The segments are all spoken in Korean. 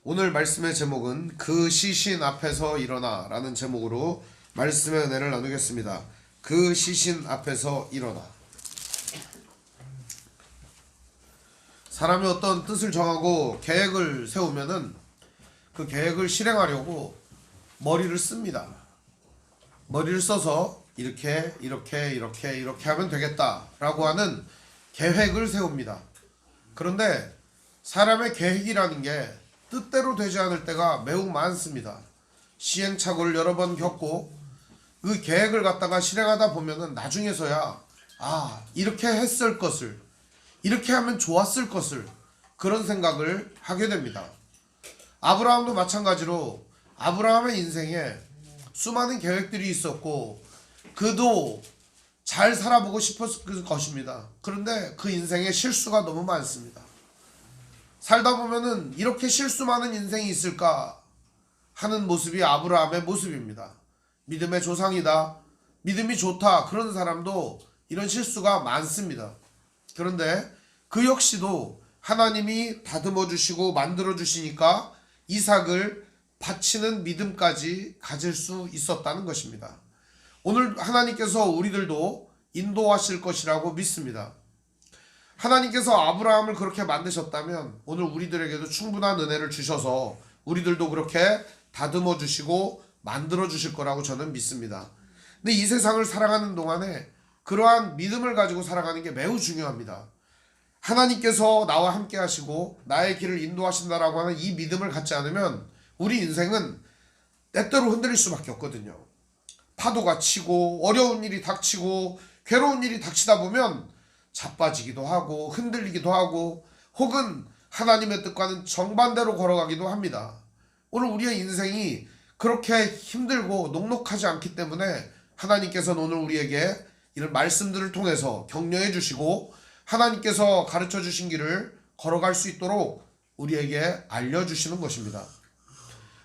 오늘 말씀의 제목은 그 시신 앞에서 일어나 라는 제목으로 말씀의 은혜를 나누겠습니다. 그 시신 앞에서 일어나. 사람이 어떤 뜻을 정하고 계획을 세우면은 그 계획을 실행하려고 머리를 씁니다. 머리를 써서 이렇게 하면 되겠다라고 하는 계획을 세웁니다. 그런데 사람의 계획이라는 게 뜻대로 되지 않을 때가 매우 많습니다. 시행착오를 여러 번 겪고 그 계획을 갖다가 실행하다 보면은 나중에서야 이렇게 했을 것을, 이렇게 하면 좋았을 것을, 그런 생각을 하게 됩니다. 아브라함도 마찬가지로 아브라함의 인생에 수많은 계획들이 있었고 그도 잘 살아보고 싶었을 것입니다. 그런데 그 인생에 실수가 너무 많습니다. 살다 보면은 이렇게 실수 많은 인생이 있을까 하는 모습이 아브라함의 모습입니다. 믿음의 조상이다, 믿음이 좋다, 그런 사람도 이런 실수가 많습니다. 그런데 그 역시도 하나님이 다듬어 주시고 만들어 주시니까 이삭을 바치는 믿음까지 가질 수 있었다는 것입니다. 오늘 하나님께서 우리들도 인도하실 것이라고 믿습니다. 하나님께서 아브라함을 그렇게 만드셨다면 오늘 우리들에게도 충분한 은혜를 주셔서 우리들도 그렇게 다듬어 주시고 만들어 주실 거라고 저는 믿습니다. 근데 이 세상을 살아가는 동안에 그러한 믿음을 가지고 살아가는 게 매우 중요합니다. 하나님께서 나와 함께 하시고 나의 길을 인도하신다라고 하는 이 믿음을 갖지 않으면 우리 인생은 때때로 흔들릴 수밖에 없거든요. 파도가 치고 어려운 일이 닥치고 괴로운 일이 닥치다 보면 자빠지기도 하고 흔들리기도 하고 혹은 하나님의 뜻과는 정반대로 걸어가기도 합니다. 오늘 우리의 인생이 그렇게 힘들고 녹록하지 않기 때문에 하나님께서는 오늘 우리에게 이런 말씀들을 통해서 격려해 주시고 하나님께서 가르쳐 주신 길을 걸어갈 수 있도록 우리에게 알려주시는 것입니다.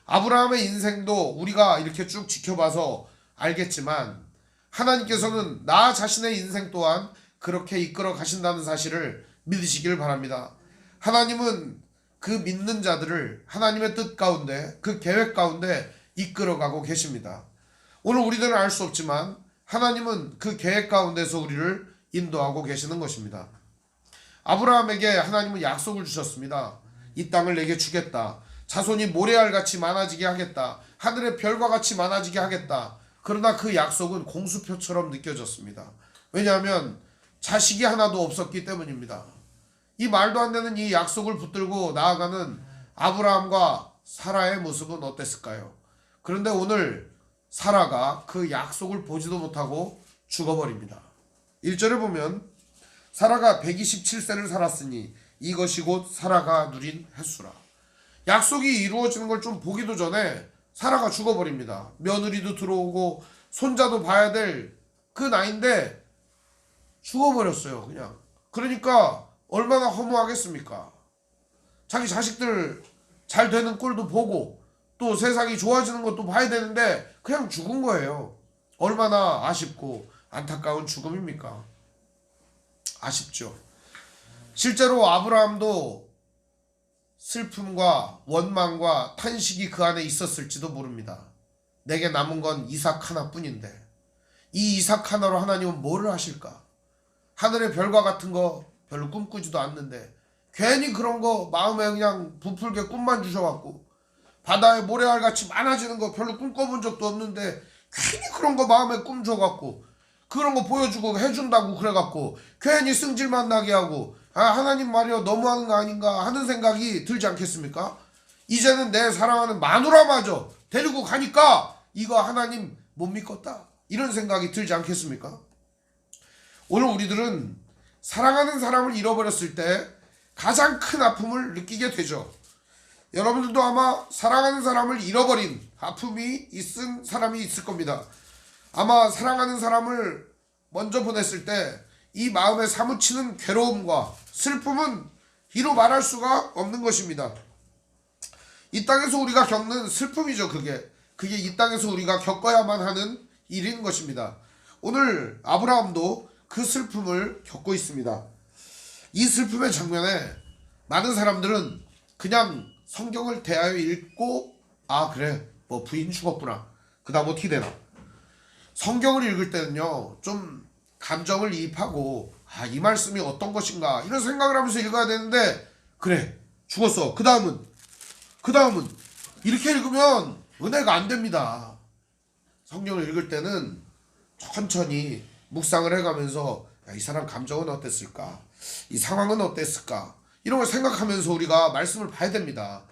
아브라함의 인생도 우리가 이렇게 쭉 지켜봐서 알겠지만 하나님께서는 나 자신의 인생 또한 그렇게 이끌어 가신다는 사실을 믿으시길 바랍니다. 하나님은 그 믿는 자들을 하나님의 뜻 가운데, 그 계획 가운데 이끌어가고 계십니다. 오늘 우리들은 알 수 없지만 하나님은 그 계획 가운데서 우리를 인도하고 계시는 것입니다. 아브라함에게 하나님은 약속을 주셨습니다. 이 땅을 내게 주겠다. 자손이 모래알같이 많아지게 하겠다. 하늘의 별과 같이 많아지게 하겠다. 그러나 그 약속은 공수표처럼 느껴졌습니다. 왜냐하면 자식이 하나도 없었기 때문입니다. 이 말도 안 되는 이 약속을 붙들고 나아가는 아브라함과 사라의 모습은 어땠을까요? 그런데 오늘 사라가 그 약속을 보지도 못하고 죽어버립니다. 1절에 보면 사라가 127세를 살았으니 이것이 곧 사라가 누린 횟수라. 약속이 이루어지는 걸 좀 보기도 전에 사라가 죽어버립니다. 며느리도 들어오고 손자도 봐야 될 그 나이인데 죽어버렸어요. 그냥. 그러니까 얼마나 허무하겠습니까? 자기 자식들 잘 되는 꼴도 보고 또 세상이 좋아지는 것도 봐야 되는데 그냥 죽은 거예요. 얼마나 아쉽고 안타까운 죽음입니까? 아쉽죠. 실제로 아브라함도 슬픔과 원망과 탄식이 그 안에 있었을지도 모릅니다. 내게 남은 건 이삭 하나뿐인데 이 이삭 하나로 하나님은 뭐를 하실까? 하늘의 별과 같은 거 별로 꿈꾸지도 않는데 괜히 그런 거 마음에 그냥 부풀게 꿈만 주셔갖고 바다에 모래알같이 많아지는 거 별로 꿈꿔본 적도 없는데 괜히 그런 거 마음에 꿈 줘갖고 그런 거 보여주고 해준다고 그래갖고 괜히 승질만 나게 하고 하나님 말이요 너무하는 거 아닌가 하는 생각이 들지 않겠습니까? 이제는 내 사랑하는 마누라마저 데리고 가니까 이거 하나님 못 믿겠다 이런 생각이 들지 않겠습니까? 오늘 우리들은 사랑하는 사람을 잃어버렸을 때 가장 큰 아픔을 느끼게 되죠. 여러분들도 아마 사랑하는 사람을 잃어버린 아픔이 있은 사람이 있을 겁니다. 아마 사랑하는 사람을 먼저 보냈을 때 이 마음에 사무치는 괴로움과 슬픔은 이루 말할 수가 없는 것입니다. 이 땅에서 우리가 겪는 슬픔이죠. 그게 이 땅에서 우리가 겪어야만 하는 일인 것입니다. 오늘 아브라함도 그 슬픔을 겪고 있습니다. 이 슬픔의 장면에 많은 사람들은 그냥 성경을 대하여 읽고 아 그래 뭐 부인 죽었구나 그 다음 어떻게 되나. 성경을 읽을 때는요 좀 감정을 이입하고 아 이 말씀이 어떤 것인가 이런 생각을 하면서 읽어야 되는데 그래 죽었어 그 다음은 이렇게 읽으면 은혜가 안 됩니다. 성경을 읽을 때는 천천히 묵상을 해가면서 야, 이 사람 감정은 어땠을까 이 상황은 어땠을까 이런 걸 생각하면서 우리가 말씀을 봐야 됩니다.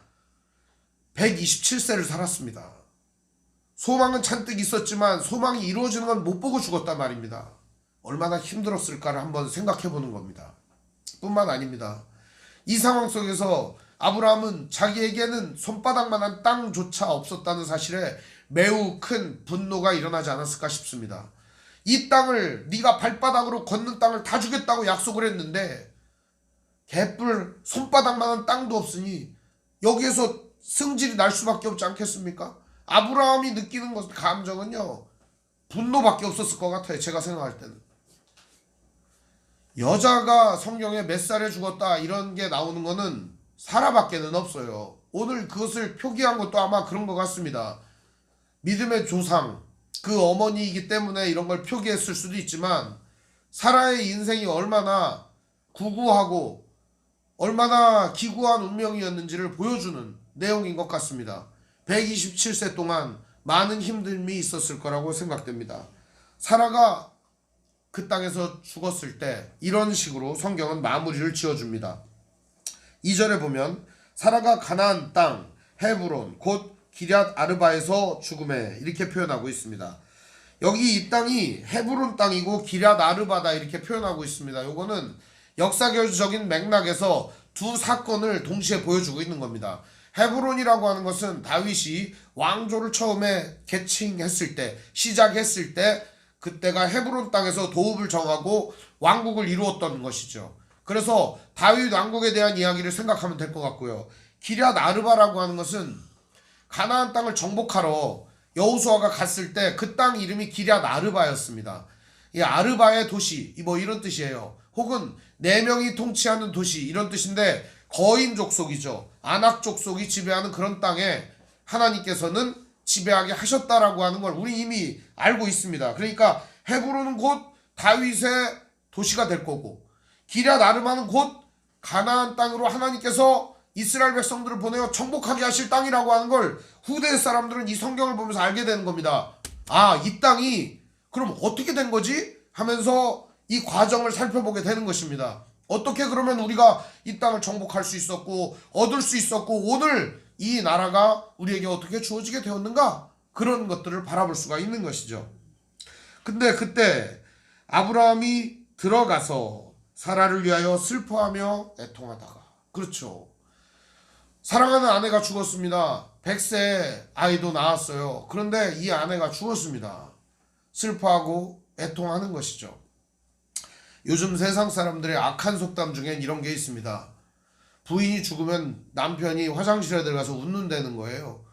127세를 살았습니다. 소망은 잔뜩 있었지만 소망이 이루어지는 건 못 보고 죽었단 말입니다. 얼마나 힘들었을까를 한번 생각해 보는 겁니다. 뿐만 아닙니다. 이 상황 속에서 아브라함은 자기에게는 손바닥만한 땅조차 없었다는 사실에 매우 큰 분노가 일어나지 않았을까 싶습니다. 이 땅을 네가 발바닥으로 걷는 땅을 다 주겠다고 약속을 했는데 개뿔 손바닥만한 땅도 없으니 여기에서 승질이 날 수밖에 없지 않겠습니까? 아브라함이 느끼는 것 감정은요 분노밖에 없었을 것 같아요. 제가 생각할 때는 여자가 성경에 몇 살에 죽었다 이런 게 나오는 거는 사라밖에는 없어요. 오늘 그것을 표기한 것도 아마 그런 것 같습니다. 믿음의 조상 그 어머니이기 때문에 이런 걸 표기했을 수도 있지만 사라의 인생이 얼마나 구구하고 얼마나 기구한 운명이었는지를 보여주는 내용인 것 같습니다. 127세 동안 많은 힘듦이 있었을 거라고 생각됩니다. 사라가 그 땅에서 죽었을 때 이런 식으로 성경은 마무리를 지어줍니다. 2절에 보면 사라가 가나안 땅 헤브론 곧 기럇 아르바에서 죽음에 이렇게 표현하고 있습니다. 여기 이 땅이 헤브론 땅이고 기럇 아르바다 이렇게 표현하고 있습니다. 요거는 역사교적인 맥락에서 두 사건을 동시에 보여주고 있는 겁니다. 헤브론이라고 하는 것은 다윗이 왕조를 처음에 개칭했을 때 시작했을 때 그때가 헤브론 땅에서 도읍을 정하고 왕국을 이루었던 것이죠. 그래서 다윗 왕국에 대한 이야기를 생각하면 될 것 같고요. 기럇 아르바라고 하는 것은 가나안 땅을 정복하러 여호수아가 갔을 때 그 땅 이름이 기럇 아르바였습니다. 이 아르바의 도시 뭐 이런 뜻이에요. 혹은 4명이 통치하는 도시 이런 뜻인데 거인 족속이죠. 아낙 족속이 지배하는 그런 땅에 하나님께서는 지배하게 하셨다라고 하는 걸 우리 이미 알고 있습니다. 그러니까 헤브론은 곧 다윗의 도시가 될 거고 기럇 아르바는 곧 가나안 땅으로 하나님께서 이스라엘 백성들을 보내어 정복하게 하실 땅이라고 하는 걸 후대 사람들은 이 성경을 보면서 알게 되는 겁니다. 아, 이 땅이 그럼 어떻게 된 거지? 하면서 이 과정을 살펴보게 되는 것입니다. 어떻게 그러면 우리가 이 땅을 정복할 수 있었고 얻을 수 있었고 오늘 이 나라가 우리에게 어떻게 주어지게 되었는가? 그런 것들을 바라볼 수가 있는 것이죠. 근데 그때 아브라함이 들어가서 사라를 위하여 슬퍼하며 애통하다가 그렇죠. 사랑하는 아내가 죽었습니다. 100세 아이도 낳았어요. 그런데 이 아내가 죽었습니다. 슬퍼하고 애통하는 것이죠. 요즘 세상 사람들의 악한 속담 중엔 이런 게 있습니다. 부인이 죽으면 남편이 화장실에 들어가서 웃는다는 거예요.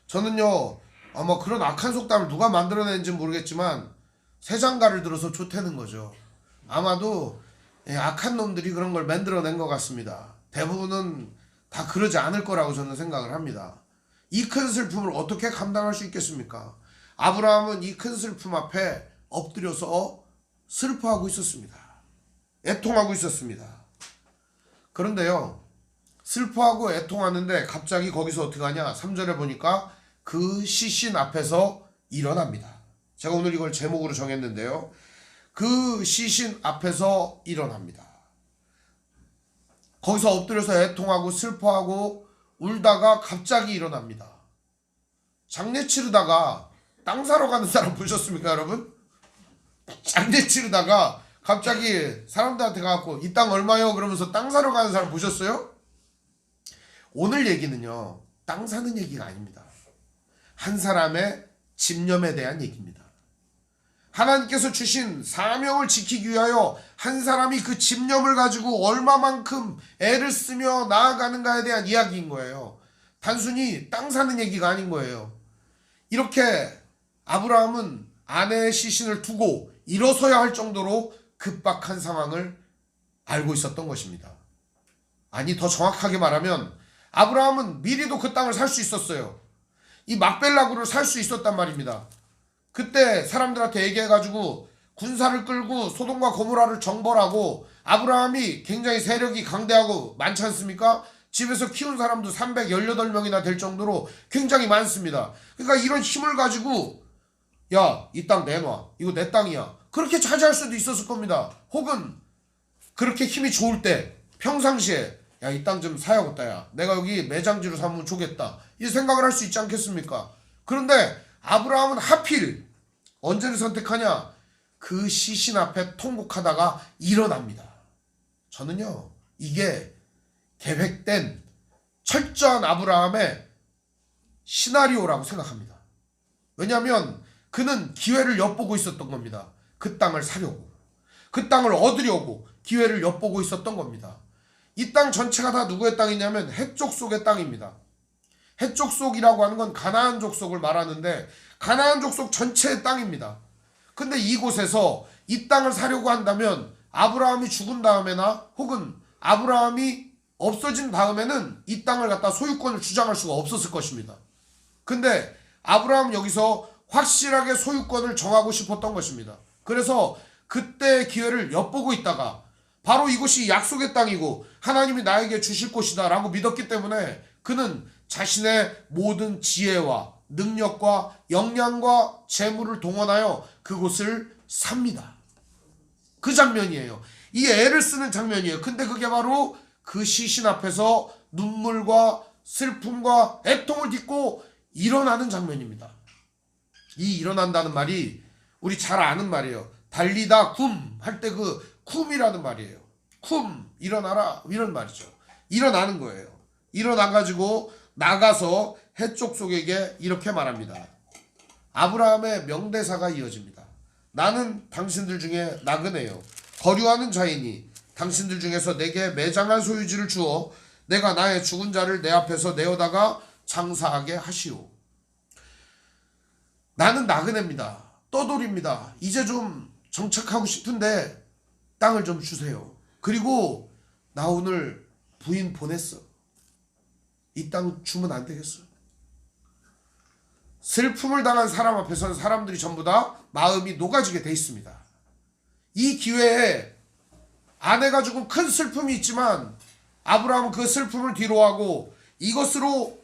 저는요 아마 그런 악한 속담을 누가 만들어낸지 모르겠지만 새장가를 들어서 좋다는 거죠. 아마도 악한 놈들이 그런 걸 만들어낸 것 같습니다. 대부분은 다 그러지 않을 거라고 저는 생각을 합니다. 이 큰 슬픔을 어떻게 감당할 수 있겠습니까? 아브라함은 이 큰 슬픔 앞에 엎드려서 슬퍼하고 있었습니다. 애통하고 있었습니다. 그런데요 슬퍼하고 애통하는데 갑자기 거기서 어떻게 하냐 3절에 보니까 그 시신 앞에서 일어납니다. 제가 오늘 이걸 제목으로 정했는데요 그 시신 앞에서 일어납니다. 거기서 엎드려서 애통하고 슬퍼하고 울다가 갑자기 일어납니다. 장례 치르다가 땅 사러 가는 사람 보셨습니까 여러분? 장례 치르다가 갑자기 사람들한테 가갖고 이 땅 얼마요? 그러면서 땅 사러 가는 사람 보셨어요? 오늘 얘기는요 땅 사는 얘기가 아닙니다. 한 사람의 집념에 대한 얘기입니다. 하나님께서 주신 사명을 지키기 위하여 한 사람이 그 집념을 가지고 얼마만큼 애를 쓰며 나아가는가에 대한 이야기인 거예요. 단순히 땅 사는 얘기가 아닌 거예요. 이렇게 아브라함은 아내의 시신을 두고 일어서야 할 정도로 급박한 상황을 알고 있었던 것입니다. 아니 더 정확하게 말하면 아브라함은 미리도 그 땅을 살 수 있었어요. 이 막벨라구를 살 수 있었단 말입니다. 그때 사람들한테 얘기해가지고 군사를 끌고 소돔과 고모라를 정벌하고, 아브라함이 굉장히 세력이 강대하고 많지 않습니까? 집에서 키운 사람도 318명이나 될 정도로 굉장히 많습니다. 그러니까 이런 힘을 가지고 야, 이 땅 내놔, 이거 내 땅이야, 그렇게 차지할 수도 있었을 겁니다. 혹은 그렇게 힘이 좋을 때 평상시에 야, 이 땅 좀 사야겠다, 야, 내가 여기 매장지로 삼으면 좋겠다, 이 생각을 할 수 있지 않겠습니까? 그런데 아브라함은 하필 언제를 선택하냐? 그 시신 앞에 통곡하다가 일어납니다. 저는요, 이게 계획된 철저한 아브라함의 시나리오라고 생각합니다. 왜냐하면 그는 기회를 엿보고 있었던 겁니다. 그 땅을 사려고, 그 땅을 얻으려고 기회를 엿보고 있었던 겁니다. 이 땅 전체가 다 누구의 땅이냐면 헷족 속의 땅입니다. 헷족 속이라고 하는 건 가나안 족속을 말하는데, 가나안 족속 전체의 땅입니다. 근데 이곳에서 이 땅을 사려고 한다면 아브라함이 죽은 다음에나 혹은 아브라함이 없어진 다음에는 이 땅을 갖다 소유권을 주장할 수가 없었을 것입니다. 근데 아브라함은 여기서 확실하게 소유권을 정하고 싶었던 것입니다. 그래서 그때 기회를 엿보고 있다가 바로 이곳이 약속의 땅이고 하나님이 나에게 주실 곳이다 라고 믿었기 때문에 그는 자신의 모든 지혜와 능력과 역량과 재물을 동원하여 그곳을 삽니다. 그 장면이에요. 이 애를 쓰는 장면이에요. 근데 그게 바로 그 시신 앞에서 눈물과 슬픔과 애통을 딛고 일어나는 장면입니다. 이 일어난다는 말이 우리 잘 아는 말이에요. 달리다 쿰 할 때 그 쿰이라는 말이에요. 쿰, 일어나라, 이런 말이죠. 일어나는 거예요. 일어나가지고 나가서 헷족 속에게 이렇게 말합니다. 아브라함의 명대사가 이어집니다. 나는 당신들 중에 나그네요, 거류하는 자이니 당신들 중에서 내게 매장할 소유지를 주어 내가 나의 죽은 자를 내 앞에서 내어다가 장사하게 하시오. 나는 나그네입니다. 떠돌입니다. 이제 좀 정착하고 싶은데 땅을 좀 주세요. 그리고 나 오늘 부인 보냈어. 이 땅 주면 안 되겠어. 슬픔을 당한 사람 앞에서는 사람들이 전부 다 마음이 녹아지게 돼 있습니다. 이 기회에 아내가 죽은 큰 슬픔이 있지만 아브라함은 그 슬픔을 뒤로하고 이것으로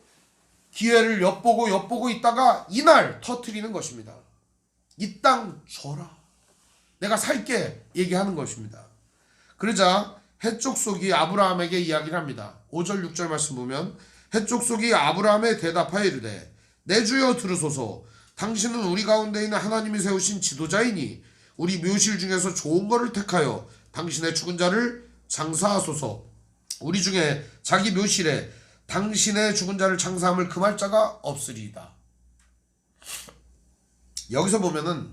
기회를 엿보고 있다가 이날 터뜨리는 것입니다. 이 땅 줘라, 내가 살게, 얘기하는 것입니다. 그러자 헷족 속이 아브라함에게 이야기를 합니다. 5절 6절 말씀 보면 헷족 속이 아브라함에 대답하여 이르되 내 주여 들으소서. 당신은 우리 가운데 있는 하나님이 세우신 지도자이니 우리 묘실 중에서 좋은 것을 택하여 당신의 죽은 자를 장사하소서. 우리 중에 자기 묘실에 당신의 죽은 자를 장사함을 금할 자가 없으리이다. 여기서 보면은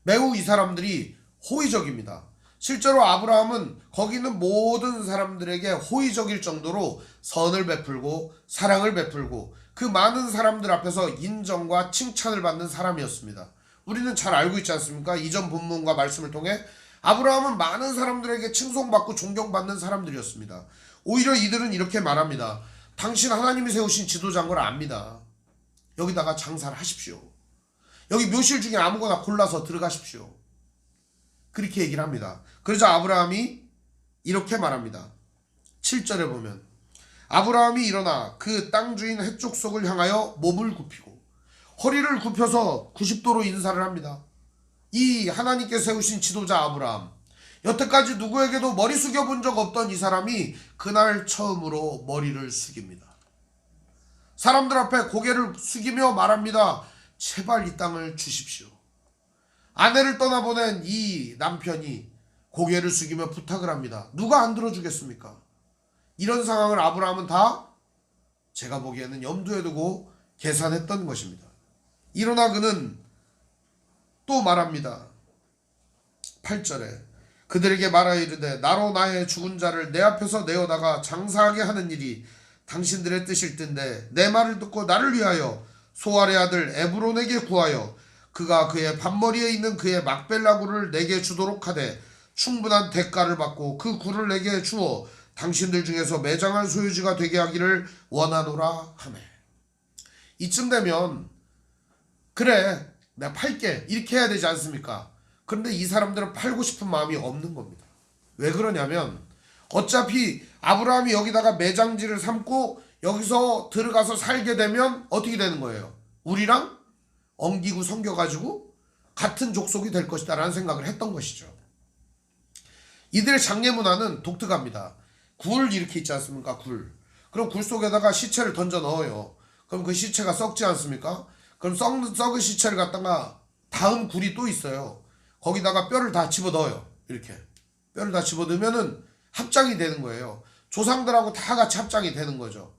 매우 이 사람들이 호의적입니다. 실제로 아브라함은 거기 있는 모든 사람들에게 호의적일 정도로 선을 베풀고 사랑을 베풀고 그 많은 사람들 앞에서 인정과 칭찬을 받는 사람이었습니다. 우리는 잘 알고 있지 않습니까? 이전 본문과 말씀을 통해 아브라함은 많은 사람들에게 칭송받고 존경받는 사람들이었습니다. 오히려 이들은 이렇게 말합니다. 당신 하나님이 세우신 지도자인 걸 압니다. 여기다가 장사를 하십시오. 여기 묘실 중에 아무거나 골라서 들어가십시오. 그렇게 얘기를 합니다. 그러자 아브라함이 이렇게 말합니다. 7절에 보면 아브라함이 일어나 그 땅 주인 헷족 속을 향하여 몸을 굽히고 허리를 굽혀서 90도로 인사를 합니다. 이 하나님께 세우신 지도자 아브라함, 여태까지 누구에게도 머리 숙여본 적 없던 이 사람이 그날 처음으로 머리를 숙입니다. 사람들 앞에 고개를 숙이며 말합니다. 제발 이 땅을 주십시오. 아내를 떠나보낸 이 남편이 고개를 숙이며 부탁을 합니다. 누가 안 들어주겠습니까? 이런 상황을 아브라함은 다 제가 보기에는 염두에 두고 계산했던 것입니다. 일어나 그는 또 말합니다. 8절에 그들에게 말하여 이르되 나로 나의 죽은 자를 내 앞에서 내어다가 장사하게 하는 일이 당신들의 뜻일 텐데 내 말을 듣고 나를 위하여 소알의 아들 에브론에게 구하여 그가 그의 밭머리에 있는 그의 막벨라 굴을 내게 주도록 하되 충분한 대가를 받고 그 굴을 내게 주어 당신들 중에서 매장할 소유지가 되게 하기를 원하노라 하매. 이쯤 되면 그래 내가 팔게 이렇게 해야 되지 않습니까? 그런데 이 사람들은 팔고 싶은 마음이 없는 겁니다. 왜 그러냐면 어차피 아브라함이 여기다가 매장지를 삼고 여기서 들어가서 살게 되면 어떻게 되는 거예요? 우리랑 엉기고 성겨가지고 같은 족속이 될 것이다 라는 생각을 했던 것이죠. 이들의 장례 문화는 독특합니다. 굴 이렇게 있지 않습니까? 굴. 그럼 굴 속에다가 시체를 던져 넣어요. 그럼 그 시체가 썩지 않습니까? 그럼 썩은 시체를 갖다가 다음 굴이 또 있어요. 거기다가 뼈를 다 집어 넣어요. 이렇게 뼈를 다 집어 넣으면은 합장이 되는 거예요. 조상들하고 다 같이 합장이 되는 거죠.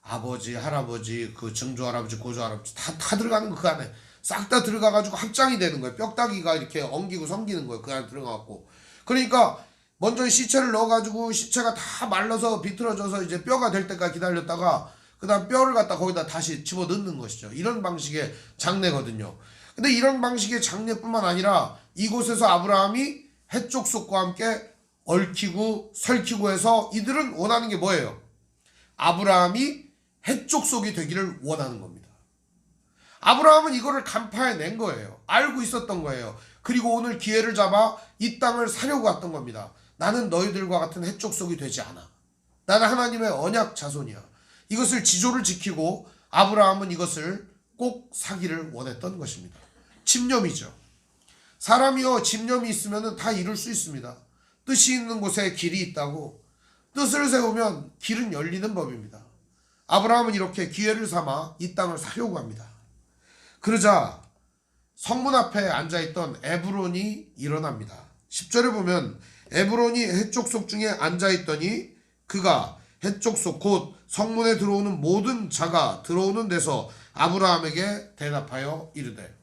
아버지, 할아버지, 그 증조 할아버지, 고조 할아버지 다 들어가는 거 그 안에 싹 다 들어가가지고 합장이 되는 거예요. 뼈다귀가 이렇게 엉기고 성기는 거예요. 그 안에 들어가갖고. 그러니까 먼저 시체를 넣어가지고 시체가 다 말라서 비틀어져서 이제 뼈가 될 때까지 기다렸다가 그 다음 뼈를 갖다 거기다 다시 집어 넣는 것이죠. 이런 방식의 장례거든요. 근데 이런 방식의 장례뿐만 아니라 이곳에서 아브라함이 해족속과 함께 얽히고 설키고 해서 이들은 원하는 게 뭐예요? 아브라함이 해족속이 되기를 원하는 겁니다. 아브라함은 이거를 간파해낸 거예요. 알고 있었던 거예요. 그리고 오늘 기회를 잡아 이 땅을 사려고 왔던 겁니다. 나는 너희들과 같은 해족속이 되지 않아. 나는 하나님의 언약 자손이야. 이것을 지조를 지키고 아브라함은 이것을 꼭 사기를 원했던 것입니다. 집념이죠. 사람이요 집념이 있으면 다 이룰 수 있습니다. 뜻이 있는 곳에 길이 있다고 뜻을 세우면 길은 열리는 법입니다. 아브라함은 이렇게 기회를 삼아 이 땅을 사려고 합니다. 그러자 성문 앞에 앉아있던 에브론이 일어납니다. 10절에 보면 에브론이 해족속 중에 앉아있더니 그가 해족속 곧 성문에 들어오는 모든 자가 들어오는 데서 아브라함에게 대답하여 이르되.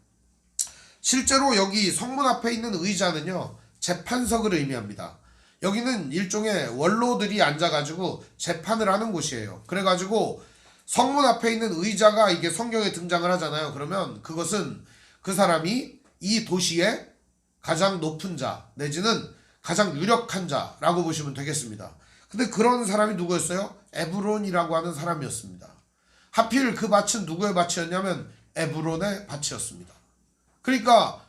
실제로 여기 성문 앞에 있는 의자는요 재판석을 의미합니다. 여기는 일종의 원로들이 앉아가지고 재판을 하는 곳이에요. 그래가지고 성문 앞에 있는 의자가 이게 성경에 등장을 하잖아요. 그러면 그것은 그 사람이 이 도시의 가장 높은 자 내지는 가장 유력한 자라고 보시면 되겠습니다. 근데 그런 사람이 누구였어요? 에브론이라고 하는 사람이었습니다. 하필 그 밭은 누구의 밭이었냐면 에브론의 밭이었습니다. 그러니까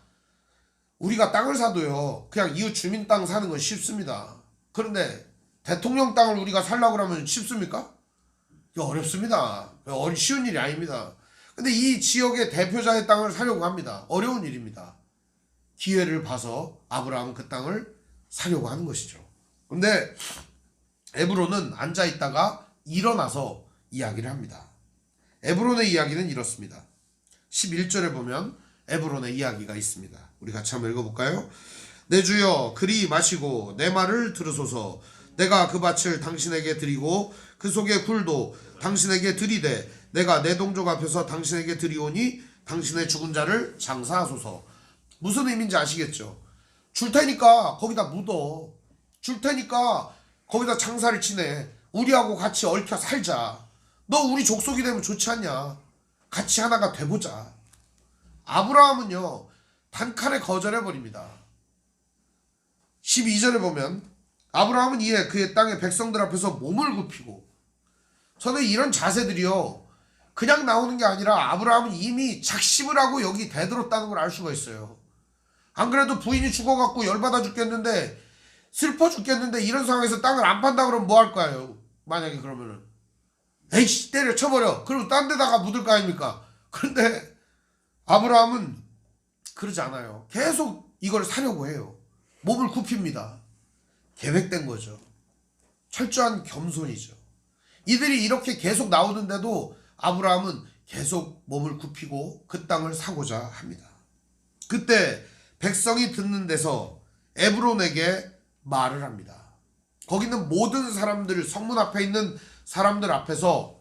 우리가 땅을 사도요 그냥 이웃 주민 땅 사는 건 쉽습니다. 그런데 대통령 땅을 우리가 살려고 그러면 쉽습니까? 어렵습니다. 쉬운 일이 아닙니다. 근데 이 지역의 대표자의 땅을 사려고 합니다. 어려운 일입니다. 기회를 봐서 아브라함은 그 땅을 사려고 하는 것이죠. 근데 에브론은 앉아있다가 일어나서 이야기를 합니다. 에브론의 이야기는 이렇습니다. 11절에 보면 에브론의 이야기가 있습니다. 우리 같이 한번 읽어볼까요? 내 주여 그리 마시고 내 말을 들으소서. 내가 그 밭을 당신에게 드리고 그 속의 굴도 당신에게 드리되 내가 내 동족 앞에서 당신에게 드리오니 당신의 죽은 자를 장사하소서. 무슨 의미인지 아시겠죠? 줄 테니까 거기다 묻어. 줄 테니까 거기다 장사를 치네. 우리하고 같이 얽혀 살자. 너 우리 족속이 되면 좋지 않냐? 같이 하나가 돼보자. 아브라함은요 단칼에 거절해버립니다. 12절에 보면 아브라함은 이에 그의 땅의 백성들 앞에서 몸을 굽히고. 저는 이런 자세들이요 그냥 나오는 게 아니라 아브라함은 이미 작심을 하고 여기 대들었다는 걸 알 수가 있어요. 안 그래도 부인이 죽어갖고 열받아 죽겠는데 슬퍼 죽겠는데 이런 상황에서 땅을 안 판다 그러면 뭐 할 거예요? 만약에 그러면은 에이씨 때려 쳐버려. 그리고 딴 데다가 묻을 거 아닙니까? 그런데 아브라함은 그러지 않아요. 계속 이걸 사려고 해요. 몸을 굽힙니다. 계획된 거죠. 철저한 겸손이죠. 이들이 이렇게 계속 나오는데도 아브라함은 계속 몸을 굽히고 그 땅을 사고자 합니다. 그때 백성이 듣는 데서 에브론에게 말을 합니다. 거기 있는 모든 사람들, 성문 앞에 있는 사람들 앞에서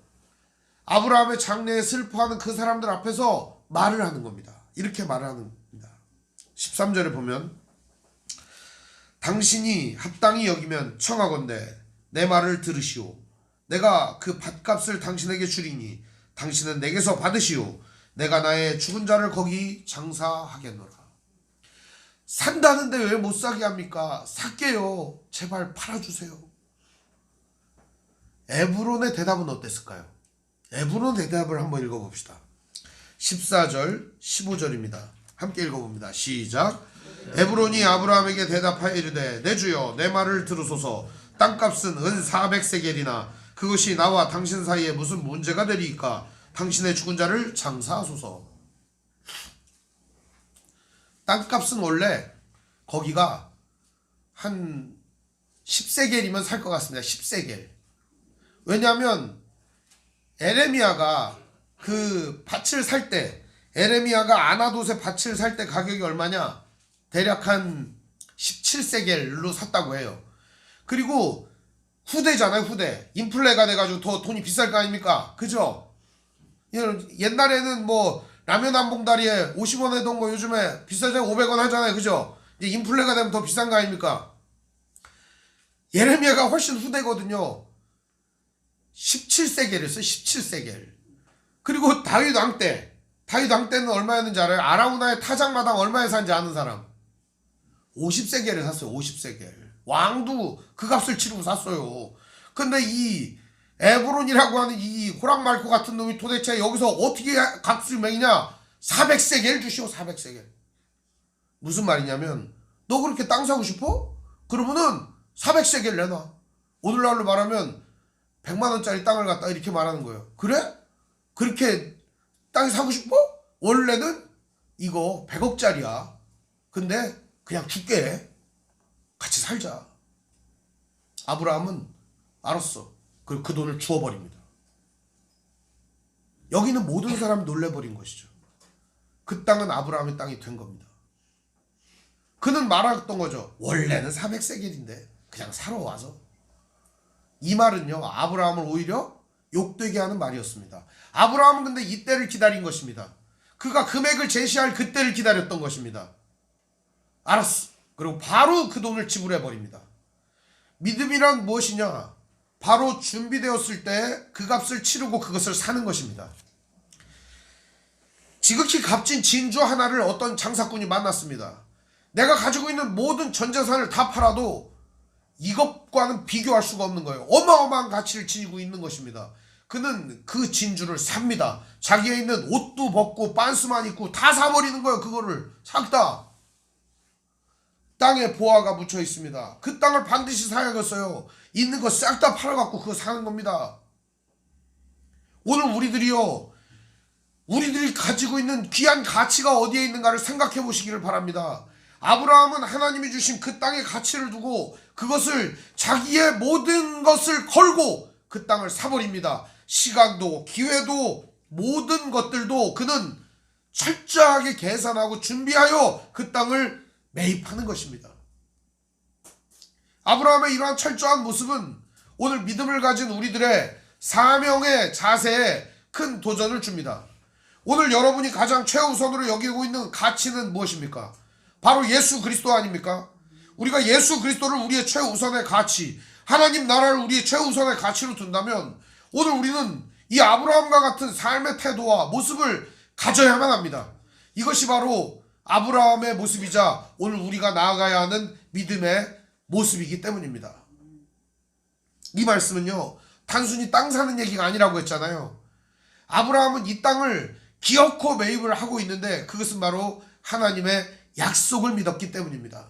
아브라함의 장래에 슬퍼하는 그 사람들 앞에서 말을 하는 겁니다. 이렇게 말을 하는 겁니다. 13절에 보면 당신이 합당히 여기면 청하건대 내 말을 들으시오. 내가 그 밭값을 당신에게 주리니 당신은 내게서 받으시오. 내가 나의 죽은 자를 거기 장사하겠노라. 산다는데 왜 못 사게 합니까? 살게요. 제발 팔아주세요. 에브론의 대답은 어땠을까요? 에브론의 대답을 한번 읽어봅시다. 14절 15절입니다. 함께 읽어봅니다. 시작. 에브론이 아브라함에게 대답하여 이르되 내 주여 내 말을 들으소서. 땅값은 은 400세겔이나 그것이 나와 당신 사이에 무슨 문제가 되리이까. 당신의 죽은 자를 장사하소서. 땅값은 원래 거기가 한 10세겔이면 살 것 같습니다. 10세겔. 왜냐하면 에레미야가 그 밭을 살 때, 에레미야가 아나돗의 밭을 살 때 가격이 얼마냐? 대략 한 17세겔로 샀다고 해요. 그리고 후대잖아요. 후대. 인플레가 돼가지고 더 돈이 비쌀 거 아닙니까? 그죠? 옛날에는 뭐 라면 한 봉다리에 50원 하던 거 요즘에 비싸잖아요. 500원 하잖아요. 그죠? 이제 인플레가 되면 더 비싼 거 아닙니까? 예레미야가 훨씬 후대거든요. 17세겔이었어요. 17세겔. 그리고 다윗 왕 때는 얼마였는지 알아요? 아라우나의 타작마당 얼마에 산지 아는 사람? 50세겔에 샀어요. 50세겔. 왕도 그 값을 치르고 샀어요. 근데 이 에브론이라고 하는 이 호랑말코 같은 놈이 도대체 여기서 어떻게 값을 매기냐? 400세겔 주시오. 400세겔. 무슨 말이냐면 너 그렇게 땅 사고 싶어? 그러면은 400세겔 내놔. 오늘날로 말하면 100만원짜리 땅을 갖다 이렇게 말하는 거예요. 그래? 그렇게 땅 사고 싶어? 원래는 이거 100억짜리야. 근데 그냥 줄게. 같이 살자. 아브라함은 알았어. 그리고 그 돈을 주워버립니다. 여기는 모든 사람이 놀래버린 것이죠. 그 땅은 아브라함의 땅이 된 겁니다. 그는 말했던 거죠. 원래는 400세겔인데 그냥 사러 와서. 이 말은요, 아브라함을 오히려 욕되게 하는 말이었습니다. 아브라함은 근데 이때를 기다린 것입니다. 그가 금액을 제시할 그때를 기다렸던 것입니다. 알았어. 그리고 바로 그 돈을 지불해버립니다. 믿음이란 무엇이냐? 바로 준비되었을 때 그 값을 치르고 그것을 사는 것입니다. 지극히 값진 진주 하나를 어떤 장사꾼이 만났습니다. 내가 가지고 있는 모든 전 재산을 다 팔아도 이것과는 비교할 수가 없는 거예요. 어마어마한 가치를 지니고 있는 것입니다. 그는 그 진주를 삽니다. 자기에 있는 옷도 벗고 빤스만 입고 다 사버리는 거예요. 그거를 싹 다. 땅에 보화가 묻혀 있습니다. 그 땅을 반드시 사야겠어요. 있는 거 싹 다 팔아갖고 그거 사는 겁니다. 오늘 우리들이 가지고 있는 귀한 가치가 어디에 있는가를 생각해 보시기를 바랍니다. 아브라함은 하나님이 주신 그 땅의 가치를 두고 그것을 자기의 모든 것을 걸고 그 땅을 사버립니다. 시간도 기회도 모든 것들도 그는 철저하게 계산하고 준비하여 그 땅을 매입하는 것입니다. 아브라함의 이러한 철저한 모습은 오늘 믿음을 가진 우리들의 사명의 자세에 큰 도전을 줍니다. 오늘 여러분이 가장 최우선으로 여기고 있는 가치는 무엇입니까? 바로 예수 그리스도 아닙니까? 우리가 예수 그리스도를 우리의 최우선의 가치, 하나님 나라를 우리의 최우선의 가치로 둔다면 오늘 우리는 이 아브라함과 같은 삶의 태도와 모습을 가져야만 합니다. 이것이 바로 아브라함의 모습이자 오늘 우리가 나아가야 하는 믿음의 모습이기 때문입니다. 이 말씀은요, 단순히 땅 사는 얘기가 아니라고 했잖아요. 아브라함은 이 땅을 기어코 매입을 하고 있는데 그것은 바로 하나님의 약속을 믿었기 때문입니다.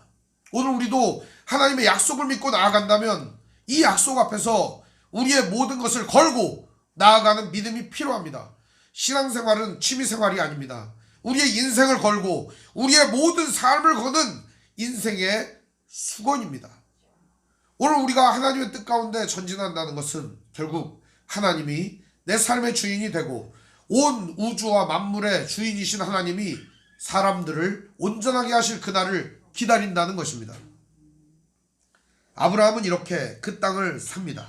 오늘 우리도 하나님의 약속을 믿고 나아간다면 이 약속 앞에서 우리의 모든 것을 걸고 나아가는 믿음이 필요합니다. 신앙생활은 취미생활이 아닙니다. 우리의 인생을 걸고 우리의 모든 삶을 거는 인생의 수건입니다. 오늘 우리가 하나님의 뜻 가운데 전진한다는 것은 결국 하나님이 내 삶의 주인이 되고 온 우주와 만물의 주인이신 하나님이 사람들을 온전하게 하실 그날을 기다린다는 것입니다. 아브라함은 이렇게 그 땅을 삽니다.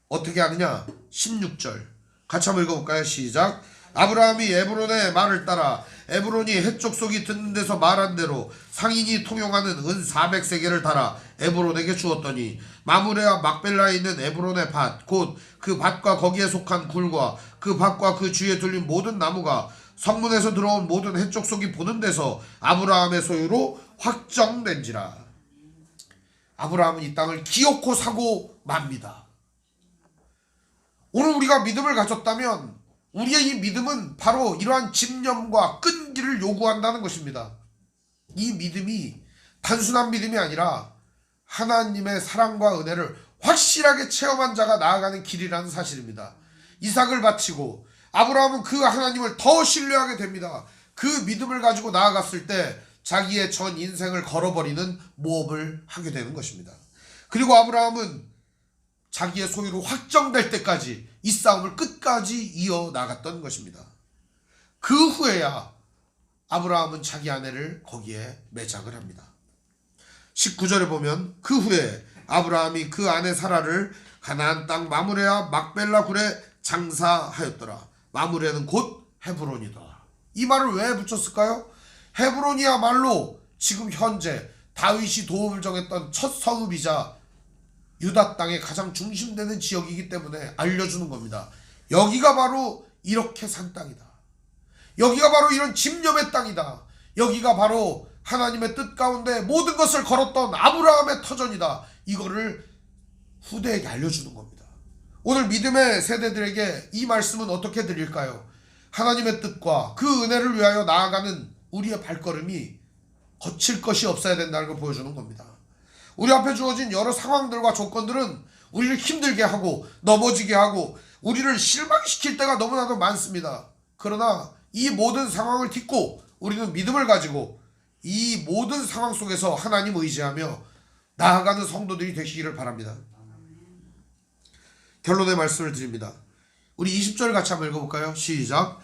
어떻게 하느냐? 16절 같이 한번 읽어볼까요? 시작. 아브라함이 에브론의 말을 따라 에브론이 해족속이 듣는 데서 말한 대로 상인이 통용하는 은 400세겔을 달아 에브론에게 주었더니 마므레와 막벨라에 있는 에브론의 밭 곧 그 밭과 거기에 속한 굴과 그 밭과 그 주위에 둘린 모든 나무가 성문에서 들어온 모든 해족속이 보는 데서 아브라함의 소유로 확정된지라. 아브라함은 이 땅을 기어코 사고 맙니다. 오늘 우리가 믿음을 가졌다면 우리의 이 믿음은 바로 이러한 집념과 끈기를 요구한다는 것입니다. 이 믿음이 단순한 믿음이 아니라 하나님의 사랑과 은혜를 확실하게 체험한 자가 나아가는 길이라는 사실입니다. 이삭을 바치고 아브라함은 그 하나님을 더 신뢰하게 됩니다. 그 믿음을 가지고 나아갔을 때 자기의 전 인생을 걸어버리는 모험을 하게 되는 것입니다. 그리고 아브라함은 자기의 소유로 확정될 때까지 이 싸움을 끝까지 이어나갔던 것입니다. 그 후에야 아브라함은 자기 아내를 거기에 매장을 합니다. 19절에 보면 그 후에 아브라함이 그 아내 사라를 가나안 땅 마므레와 막벨라 굴에 장사하였더라. 마므레는 곧 헤브론이더라. 이 말을 왜 붙였을까요? 헤브론이야말로 지금 현재 다윗이 도읍을 정했던 첫 성읍이자 유다 땅의 가장 중심되는 지역이기 때문에 알려주는 겁니다. 여기가 바로 이렇게 산 땅이다. 여기가 바로 이런 집념의 땅이다. 여기가 바로 하나님의 뜻 가운데 모든 것을 걸었던 아브라함의 터전이다. 이거를 후대에게 알려주는 겁니다. 오늘 믿음의 세대들에게 이 말씀은 어떻게 드릴까요? 하나님의 뜻과 그 은혜를 위하여 나아가는 우리의 발걸음이 거칠 것이 없어야 된다는 걸 보여주는 겁니다. 우리 앞에 주어진 여러 상황들과 조건들은 우리를 힘들게 하고 넘어지게 하고 우리를 실망시킬 때가 너무나도 많습니다. 그러나 이 모든 상황을 딛고 우리는 믿음을 가지고 이 모든 상황 속에서 하나님 의지하며 나아가는 성도들이 되시기를 바랍니다. 결론의 말씀을 드립니다. 우리 20절 같이 한번 읽어볼까요? 시작.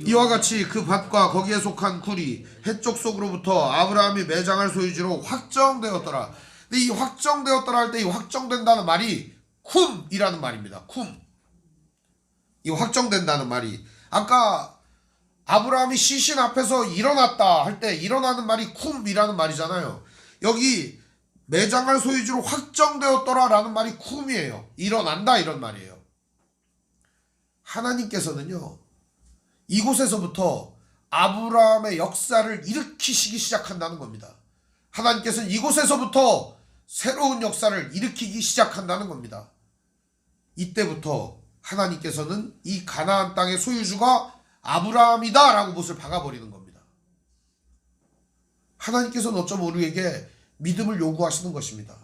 이와 같이 그 밭과 거기에 속한 굴이 해쪽 속으로부터 아브라함이 매장할 소유지로 확정되었더라. 근데 이 확정되었더라 할 때 이 확정된다는 말이 쿰이라는 말입니다. 쿰. 이 확정된다는 말이 아까 아브라함이 시신 앞에서 일어났다 할 때 일어나는 말이 쿰이라는 말이잖아요. 여기 매장할 소유지로 확정되었더라 라는 말이 쿰이에요. 일어난다 이런 말이에요. 하나님께서는요 이곳에서부터 아브라함의 역사를 일으키시기 시작한다는 겁니다. 하나님께서는 이곳에서부터 새로운 역사를 일으키기 시작한다는 겁니다. 이때부터 하나님께서는 이 가나안 땅의 소유주가 아브라함이다 라고 못을 박아버리는 겁니다. 하나님께서는 어쩌면 우리에게 믿음을 요구하시는 것입니다.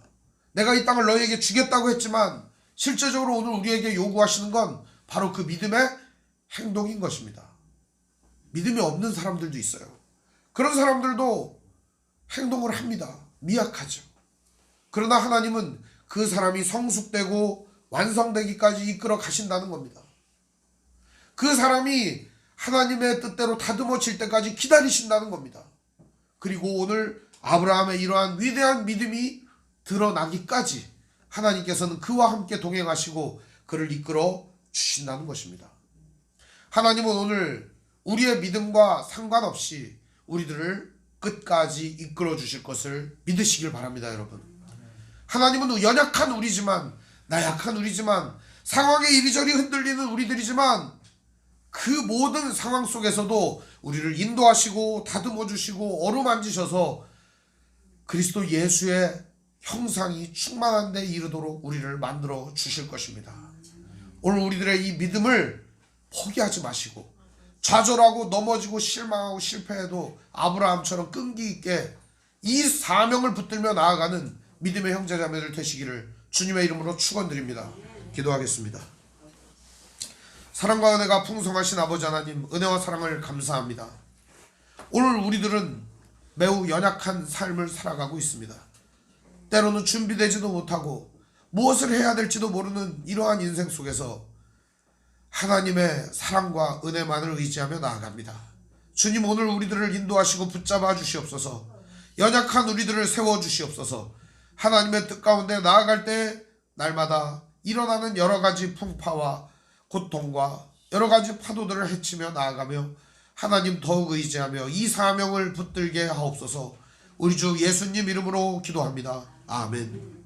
내가 이 땅을 너희에게 주겠다고 했지만 실제적으로 오늘 우리에게 요구하시는 건 바로 그 믿음의 행동인 것입니다. 믿음이 없는 사람들도 있어요. 그런 사람들도 행동을 합니다. 미약하죠. 그러나 하나님은 그 사람이 성숙되고 완성되기까지 이끌어 가신다는 겁니다. 그 사람이 하나님의 뜻대로 다듬어질 때까지 기다리신다는 겁니다. 그리고 오늘 아브라함의 이러한 위대한 믿음이 드러나기까지 하나님께서는 그와 함께 동행하시고 그를 이끌어 주신다는 것입니다. 하나님은 오늘 우리의 믿음과 상관없이 우리들을 끝까지 이끌어 주실 것을 믿으시길 바랍니다, 여러분. 하나님은 연약한 우리지만, 나약한 우리지만, 상황에 이리저리 흔들리는 우리들이지만 그 모든 상황 속에서도 우리를 인도하시고 다듬어 주시고 어루만지셔서 그리스도 예수의 형상이 충만한 데 이르도록 우리를 만들어 주실 것입니다. 오늘 우리들의 이 믿음을 포기하지 마시고 좌절하고 넘어지고 실망하고 실패해도 아브라함처럼 끈기 있게 이 사명을 붙들며 나아가는 믿음의 형제자매들 되시기를 주님의 이름으로 축원드립니다. 기도하겠습니다. 사랑과 은혜가 풍성하신 아버지 하나님, 은혜와 사랑을 감사합니다. 오늘 우리들은 매우 연약한 삶을 살아가고 있습니다. 때로는 준비되지도 못하고 무엇을 해야 될지도 모르는 이러한 인생 속에서 하나님의 사랑과 은혜만을 의지하며 나아갑니다. 주님, 오늘 우리들을 인도하시고 붙잡아 주시옵소서. 연약한 우리들을 세워주시옵소서. 하나님의 뜻 가운데 나아갈 때 날마다 일어나는 여러 가지 풍파와 고통과 여러 가지 파도들을 헤치며 나아가며 하나님 더욱 의지하며 이 사명을 붙들게 하옵소서. 우리 주 예수님 이름으로 기도합니다. 아멘.